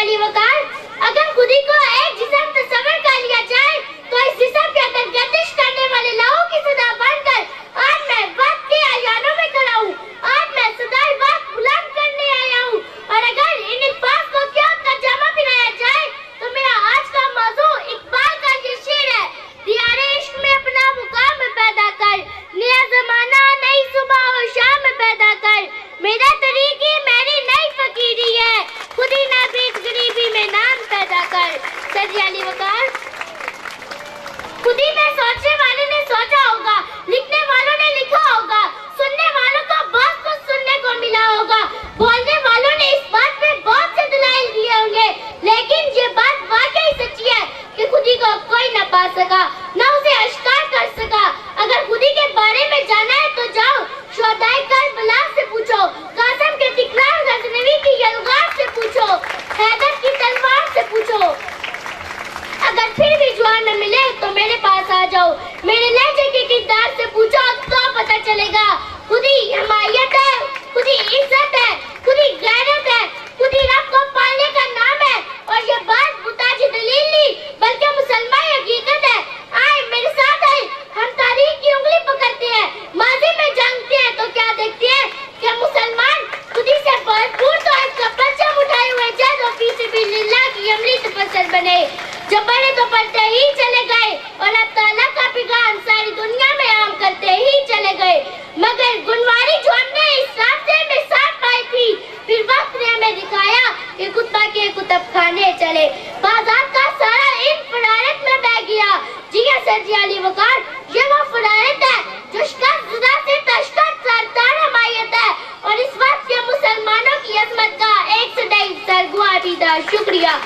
अली वकार, अगर खुदी को एक जिस्म तस्वर कर लिया जाए तो इस जिस्म के अंदर गर्दिश करने वाले लोगों की सदा बनकर आज मैं वक्त के अयानों में खड़ा हूँ। आज मैं सदाई वक्त बुलंद करने आया हूँ। और अगर इन अल्फाज को क्यों तर्जमा पिराया जाए तो मेरा आज का मौजू इकबाल का ये शेर है। दियारे इश्क में अपना मुकाम पैदा कर, नया जमाना नई सुबह और शाम पैदा कर। मेरा तरीकी मेरी नई फकीरी है, खुदी ना बीत गरीबी में नाम पैदा कर। सैयद अली वकार। खुदी में सोचने वाले ने सोचा होगा, लिखने वालों ने लिखा होगा, सुनने वालों को बहुत कुछ सुनने को मिला होगा, बोलने वालों ने इस बात पे बहुत से दलाइल दिए होंगे, लेकिन ये बात वाकई सच्ची है कि खुदी को कोई न पा सका, न उसे आश्कार कर सका। अगर खुदी के बारे में जाना है तो जाओ शुहदाए करबला से पूछो, कासिम के तिकरार गजनवी की यलगार से पूछो, हैदर की तलवार से पूछो। अगर फिर भी जवान न मिले तो मेरे पास आ जाओ, मेरे लहजे के किरदार से पूछो तो पता चलेगा। खुदी हमायत है, खुदी इज्जत है, खुदी गैरत है, खुदी रब को पालने का नाम है। और ये बात मुताज दलील नहीं बल्कि मुसलमान हकीकत है। आए मेरे साथ आए, हम तारीख की उंगली पकड़ते हैं, माजी में जंगते हैं तो क्या देखते हैं कि मुसलमान खुदी से भरपूर तो इसका परचम उठाए हुए जज और फी सबिलिल्लाह की अमली तफस्सुर बने। जब बड़े तो पढ़ते ही चले गए और अब ताला का पैगाम सारी दुनिया में आम करते ही चले गए। मगर गुनवारी जो हमने इस रास्ते में साथ पाई थी, फिर वक्त ने हमें दिखाया कि कुत्ता के कुतब खाने चले। बाजार का सारा इन फरारत में बह गया। जी हाँ सैयद अली वकार, ये वो फरारत है जो शुदा से तशकर सरदार हमायत है और इस वक्त के मुसलमानों की अजमत का एक सदैव सरगुआ अबीदा। शुक्रिया।